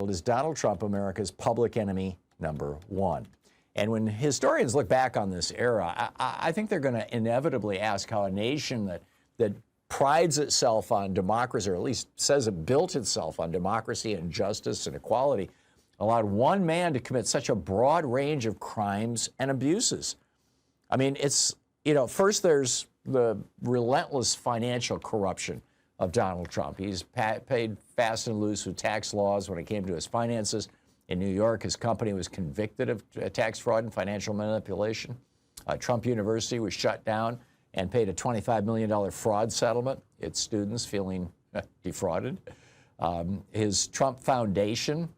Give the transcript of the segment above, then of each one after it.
called, is Donald Trump America's public enemy #1? And when historians look back on this era, I think they're going to inevitably ask how a nation that prides itself on democracy, or at least says it built itself on democracy and justice and equality, allowed one man to commit such a broad range of crimes and abuses. I mean, it's, first there's the relentless financial corruption of Donald Trump. He's paid fast and loose with tax laws when it came to his finances. In New York, his company was convicted of tax fraud and financial manipulation. Trump University was shut down and paid a $25 million fraud settlement, its students feeling defrauded. His Trump Foundation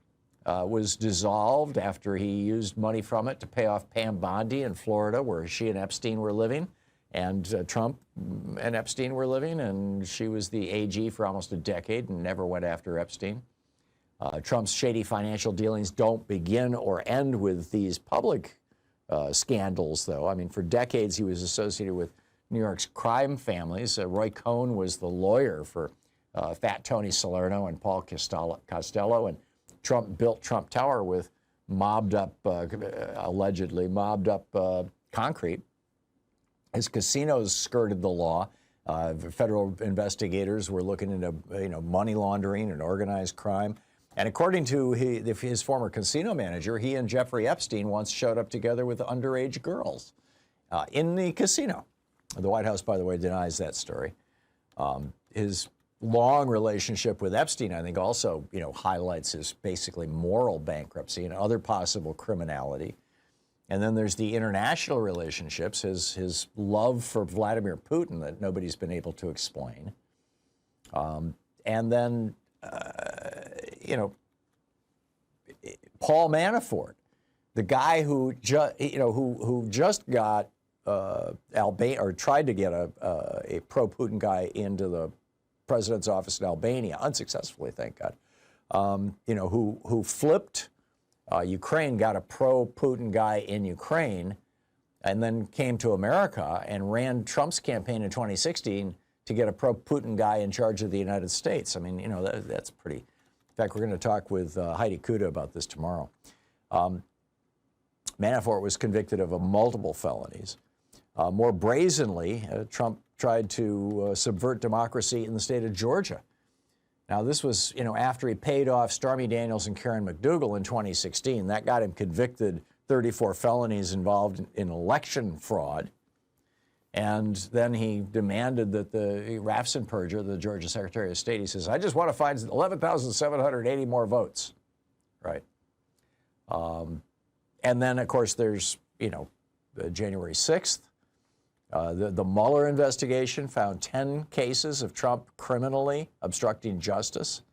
was dissolved after he used money from it to pay off Pam Bondi in Florida, where she and Epstein were living. And Trump and Epstein were living, and she was the AG for almost a decade and never went after Epstein. Trump's shady financial dealings don't begin or end with these public scandals, though. I mean, for decades he was associated with New York's crime families. Roy Cohn was the lawyer for Fat Tony Salerno and Paul Costello, and Trump built Trump Tower with allegedly mobbed up concrete. His casinos skirted the law. Federal investigators were looking into money laundering and organized crime. And according to his former casino manager, he and Jeffrey Epstein once showed up together with underage girls in the casino. The White House, by the way, denies that story. His long relationship with Epstein, I think, also highlights his basically moral bankruptcy and other possible criminality. And then there's the international relationships, his love for Vladimir Putin that nobody's been able to explain. And then, Paul Manafort, the guy who just got Albania, or tried to get a pro-Putin guy into the president's office in Albania, unsuccessfully, thank God. Who flipped Ukraine, got a pro-Putin guy in Ukraine, and then came to America and ran Trump's campaign in 2016 to get a pro-Putin guy in charge of the United States. I mean, that's pretty. In fact, we're going to talk with Heidi Kuda about this tomorrow. Manafort was convicted of multiple felonies. More brazenly, Trump tried to subvert democracy in the state of Georgia. Now, this was, after he paid off Stormy Daniels and Karen McDougal in 2016. That got him convicted, 34 felonies involved in election fraud. And then he demanded that Raffensperger, the Georgia Secretary of State, he says, I just want to find 11,780 more votes, right? And then, of course, there's, January 6th. The Mueller investigation found 10 cases of Trump criminally obstructing justice.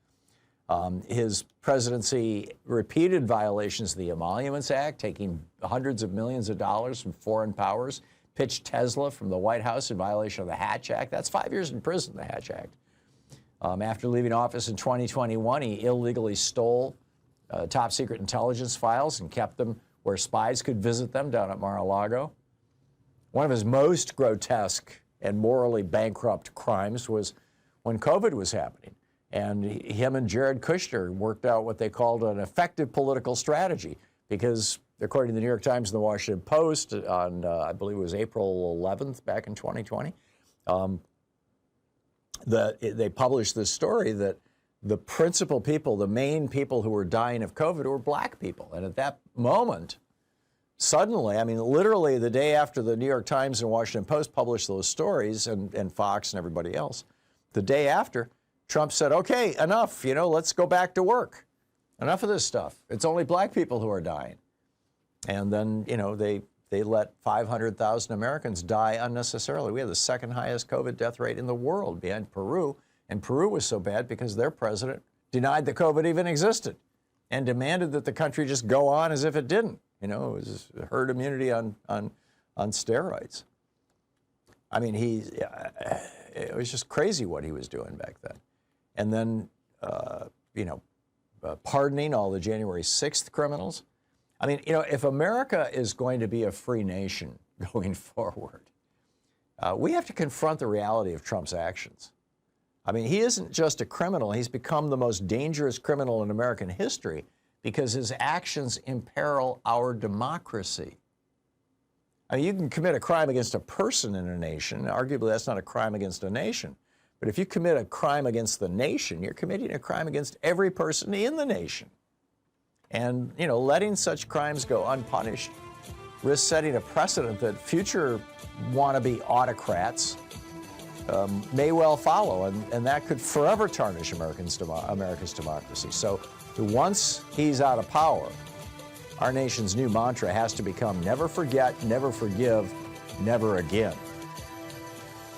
His presidency repeated violations of the Emoluments Act, taking hundreds of millions of dollars from foreign powers, pitched Tesla from the White House in violation of the Hatch Act. That's 5 years in prison, the Hatch Act. After leaving office in 2021, he illegally stole top secret intelligence files and kept them where spies could visit them down at Mar-a-Lago. One of his most grotesque and morally bankrupt crimes was when COVID was happening. And him and Jared Kushner worked out what they called an effective political strategy, because according to the New York Times and the Washington Post on, I believe it was April 11th back in 2020, they published this story that the principal people, the main people who were dying of COVID were black people. And at that moment, suddenly, I mean, literally the day after the New York Times and Washington Post published those stories, and Fox and everybody else, the day after, Trump said, okay, enough, let's go back to work. Enough of this stuff. It's only black people who are dying. And then, they let 500,000 Americans die unnecessarily. We have the second highest COVID death rate in the world behind Peru. And Peru was so bad because their president denied that COVID even existed and demanded that the country just go on as if it didn't. It was herd immunity on steroids. I mean, it was just crazy what he was doing back then. And then, pardoning all the January 6th criminals. I mean, if America is going to be a free nation going forward, we have to confront the reality of Trump's actions. I mean, he isn't just a criminal. He's become the most dangerous criminal in American history because his actions imperil our democracy. I mean, you can commit a crime against a person in a nation. Arguably, that's not a crime against a nation. But if you commit a crime against the nation, you're committing a crime against every person in the nation. And, you know, letting such crimes go unpunished risks setting a precedent that future wannabe autocrats may well follow, and that could forever tarnish America's democracy. So once he's out of power, our nation's new mantra has to become never forget, never forgive, never again.